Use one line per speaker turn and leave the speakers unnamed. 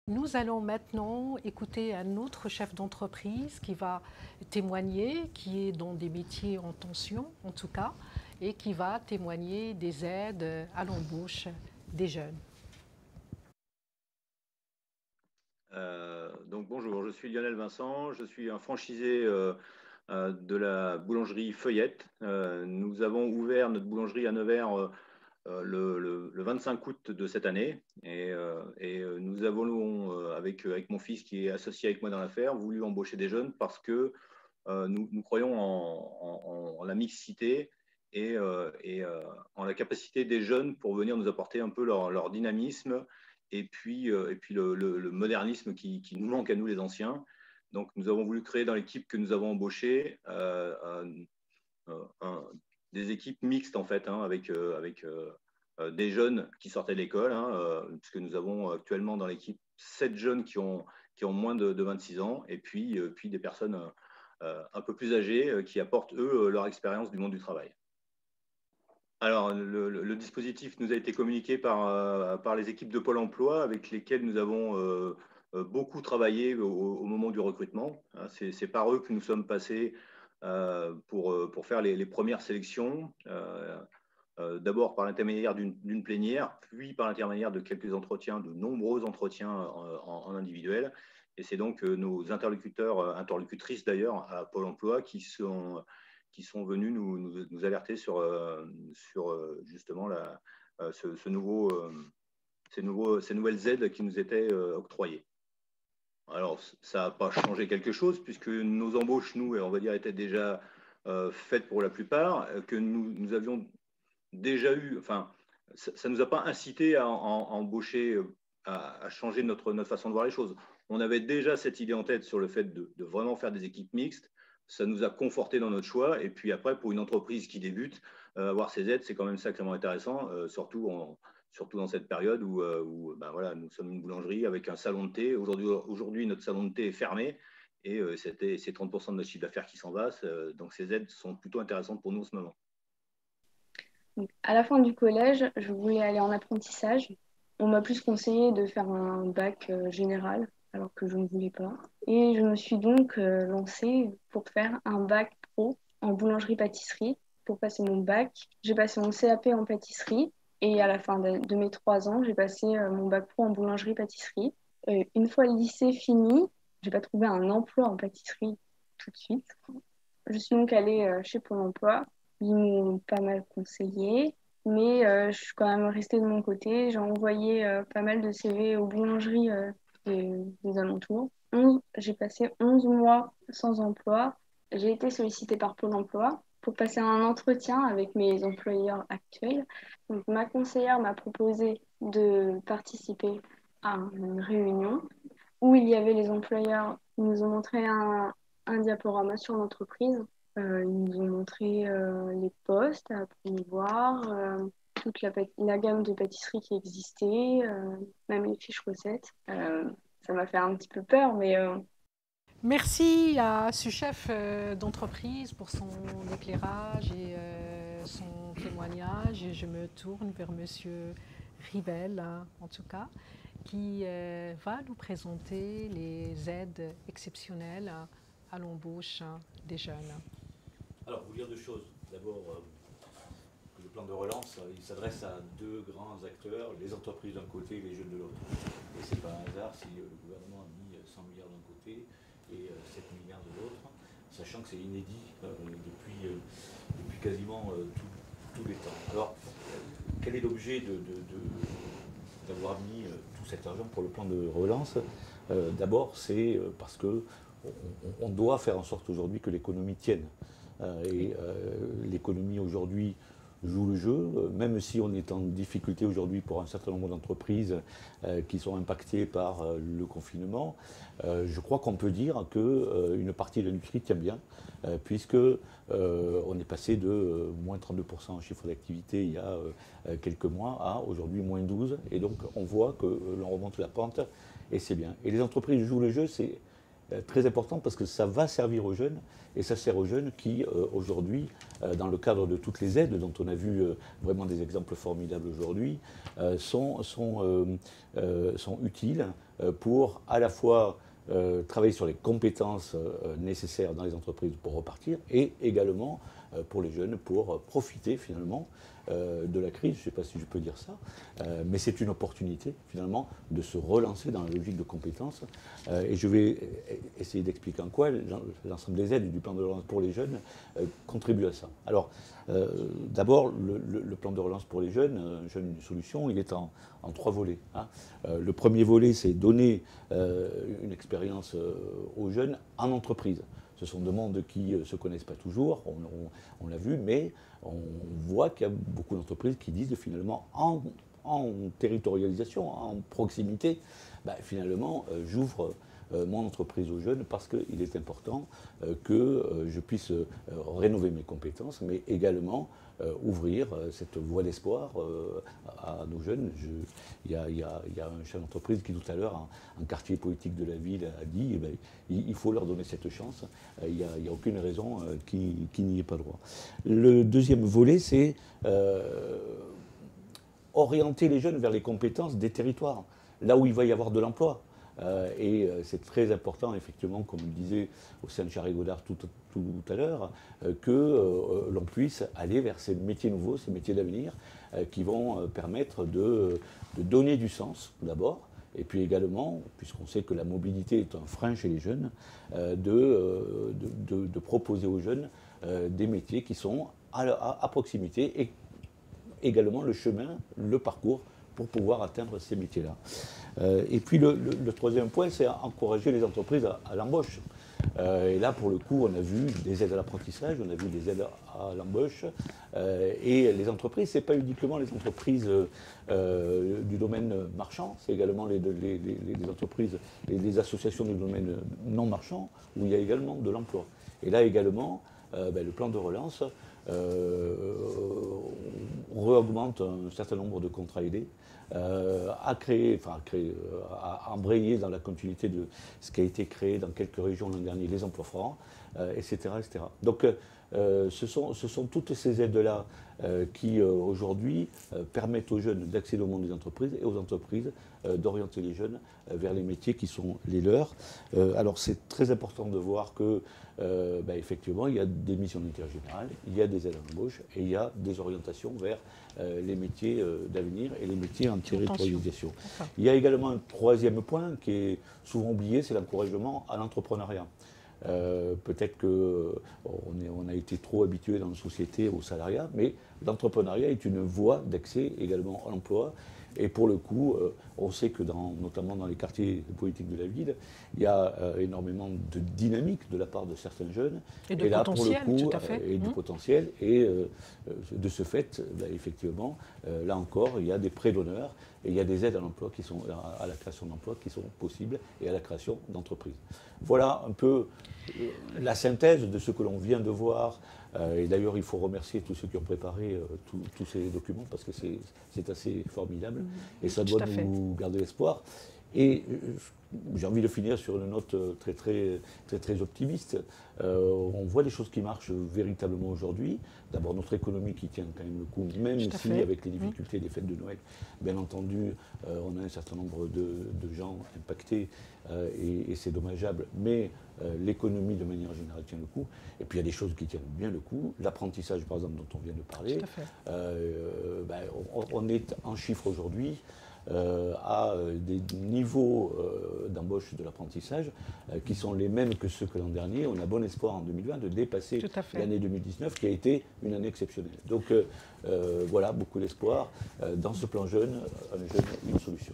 Nous allons maintenant écouter un autre chef d'entreprise qui va témoigner, qui est dans des métiers en tension en tout cas, et qui va témoigner des aides à l'embauche des jeunes.
Donc bonjour, je suis Lionel Vincent, je suis un franchisé de la boulangerie Feuillette. Nous avons ouvert notre boulangerie à Nevers le 25 août de cette année et nous avons, avec mon fils qui est associé avec moi dans l'affaire, voulu embaucher des jeunes parce que nous croyons en la mixité et en la capacité des jeunes pour venir nous apporter un peu leur dynamisme et puis le modernisme qui nous manque à nous les anciens. Donc nous avons voulu créer dans l'équipe que nous avons embauchée des équipes mixtes en fait, hein, avec des jeunes qui sortaient de l'école, hein, puisque nous avons actuellement dans l'équipe 7 jeunes qui ont moins de 26 ans, et puis des personnes un peu plus âgés qui apportent, eux, leur expérience du monde du travail. Alors, le dispositif nous a été communiqué par les équipes de Pôle emploi avec lesquelles nous avons beaucoup travaillé au moment du recrutement. C'est par eux que nous sommes passés pour faire les premières sélections. D'abord par l'intermédiaire d'une plénière, puis par l'intermédiaire de quelques entretiens, de nombreux entretiens en individuel. Et c'est donc nos interlocuteurs, interlocutrices d'ailleurs, à Pôle emploi qui sont venus nous alerter sur justement ces nouvelles aides qui nous étaient octroyées. Alors, ça n'a pas changé quelque chose puisque nos embauches, nous, on va dire, étaient déjà faites pour la plupart, que nous avions déjà eu, enfin, ça ne nous a pas incité à embaucher, à changer notre façon de voir les choses. On avait déjà cette idée en tête sur le fait de vraiment faire des équipes mixtes. Ça nous a conforté dans notre choix. Et puis après, pour une entreprise qui débute, avoir ces aides, c'est quand même sacrément intéressant, surtout dans cette période où ben voilà, nous sommes une boulangerie avec un salon de thé. Aujourd'hui, notre salon de thé est fermé et c'est 30% de notre chiffre d'affaires qui s'en va. Donc ces aides sont plutôt intéressantes pour nous en ce moment.
Donc, à la fin du collège, je voulais aller en apprentissage. On m'a plus conseillé de faire un bac général, alors que je ne voulais pas. Et je me suis donc lancée pour faire un bac pro en boulangerie-pâtisserie. Pour passer mon bac, j'ai passé mon CAP en pâtisserie. Et à la fin de mes 3 ans, j'ai passé mon bac pro en boulangerie-pâtisserie. Une fois le lycée fini, j'ai pas trouvé un emploi en pâtisserie tout de suite. Je suis donc allée chez Pôle emploi. Ils m'ont pas mal conseillé, mais je suis quand même restée de mon côté. J'ai envoyé pas mal de CV aux boulangeries des alentours. J'ai passé 11 mois sans emploi. J'ai été sollicitée par Pôle emploi pour passer un entretien avec mes employeurs actuels. Donc, ma conseillère m'a proposé de participer à une réunion où il y avait les employeurs. Ils nous ont montré un diaporama sur l'entreprise. Ils nous ont montré les postes à promouvoir, toute la gamme de pâtisseries qui existait, même les fiches recettes. Ça m'a fait un petit peu peur, mais
Merci à ce chef d'entreprise pour son éclairage et son témoignage. Et je me tourne vers Monsieur Rivel, hein, en tout cas, qui va nous présenter les aides exceptionnelles à l'embauche des jeunes.
Alors, vous dire deux choses. D'abord, le plan de relance, il s'adresse à deux grands acteurs, les entreprises d'un côté et les jeunes de l'autre. Et ce n'est pas un hasard si le gouvernement a mis 100 milliards d'un côté et 7 milliards de l'autre, sachant que c'est inédit depuis quasiment tous les temps. Alors, quel est l'objet d'avoir mis tout cet argent pour le plan de relance? D'abord, c'est parce qu'on doit faire en sorte aujourd'hui que l'économie tienne. L'économie aujourd'hui joue le jeu, même si on est en difficulté aujourd'hui pour un certain nombre d'entreprises qui sont impactées par le confinement. Je crois qu'on peut dire qu'une partie de l'industrie tient bien, puisque on est passé de moins 32% en chiffre d'activité il y a quelques mois à aujourd'hui moins 12%. Et donc on voit que l'on remonte la pente et c'est bien. Et les entreprises jouent le jeu, très important parce que ça va servir aux jeunes et ça sert aux jeunes qui, aujourd'hui, dans le cadre de toutes les aides dont on a vu vraiment des exemples formidables aujourd'hui, sont utiles pour à la fois travailler sur les compétences nécessaires dans les entreprises pour repartir et également pour les jeunes pour profiter finalement de la crise, je ne sais pas si je peux dire ça, mais c'est une opportunité finalement de se relancer dans la logique de compétences. Et je vais essayer d'expliquer en quoi l'ensemble des aides du plan de relance pour les jeunes contribuent à ça. Alors, d'abord, le plan de relance pour les jeunes, Jeunes une solution, il est en 3 volets. Hein. Le premier volet, c'est donner une expérience aux jeunes en entreprise. Ce sont deux mondes qui ne se connaissent pas toujours, on l'a vu, mais on voit qu'il y a beaucoup d'entreprises qui disent finalement en territorialisation, en proximité, finalement j'ouvre mon entreprise aux jeunes parce qu'il est important que je puisse rénover mes compétences, mais également ouvrir cette voie d'espoir à nos jeunes. Il y a un chef d'entreprise qui tout à l'heure, en quartier politique de la ville, a dit il faut leur donner cette chance. Il n'y a aucune raison qui n'y ait pas droit. Le deuxième volet, c'est orienter les jeunes vers les compétences des territoires, là où il va y avoir de l'emploi. Et c'est très important, effectivement, comme le disait Océane Charry-Godard tout à l'heure, que l'on puisse aller vers ces métiers nouveaux, ces métiers d'avenir, qui vont permettre de donner du sens, d'abord, et puis également, puisqu'on sait que la mobilité est un frein chez les jeunes, de proposer aux jeunes des métiers qui sont à proximité et également le chemin, le parcours pour pouvoir atteindre ces métiers-là. Et puis le troisième point, c'est encourager les entreprises à l'embauche. Et là, pour le coup, on a vu des aides à l'apprentissage, on a vu des aides à l'embauche. Et les entreprises, ce n'est pas uniquement les entreprises du domaine marchand, c'est également les entreprises et les associations du domaine non marchand, où il y a également de l'emploi. Et là également, le plan de relance réaugmente un certain nombre de contrats aidés, à embrayer dans la continuité de ce qui a été créé dans quelques régions l'an dernier, les emplois francs, etc., etc. Donc ce sont toutes ces aides-là qui aujourd'hui permettent aux jeunes d'accéder au monde des entreprises et aux entreprises d'orienter les jeunes vers les métiers qui sont les leurs. Alors c'est très important de voir que effectivement il y a des missions d'intérêt général, il y a des aides à l'embauche et il y a des orientations vers les métiers d'avenir et les métiers en territorialisation. Il y a également un troisième point qui est souvent oublié, c'est l'encouragement à l'entrepreneuriat. Peut-être qu'on a été trop habitué dans nos sociétés au salariat, mais l'entrepreneuriat est une voie d'accès également à l'emploi. Et pour le coup, on sait que notamment dans les quartiers politiques de la ville, il y a énormément de dynamique de la part de certains jeunes.
Et de potentiel, pour le coup, tout à fait.
Et du potentiel. Et de ce fait, effectivement, là encore, il y a des prêts d'honneur et il y a des aides à l'emploi qui sont à la création d'emplois qui sont possibles et à la création d'entreprises. Voilà un peu la synthèse de ce que l'on vient de voir. Et d'ailleurs, il faut remercier tous ceux qui ont préparé tous ces documents parce que c'est assez formidable et ça doit nous garder l'espoir. Et j'ai envie de finir sur une note très optimiste. On voit des choses qui marchent véritablement aujourd'hui. D'abord, notre économie qui tient quand même le coup, même si avec les difficultés des fêtes de Noël, bien entendu, on a un certain nombre de gens impactés et c'est dommageable. Mais l'économie, de manière générale, tient le coup. Et puis, il y a des choses qui tiennent bien le coup. L'apprentissage, par exemple, dont on vient de parler. On est en chiffres aujourd'hui à des niveaux d'embauche de l'apprentissage qui sont les mêmes que ceux que l'an dernier. On a bon espoir en 2020 de dépasser l'année 2019 qui a été une année exceptionnelle. Donc voilà, beaucoup d'espoir dans ce plan jeune, un jeune, une solution.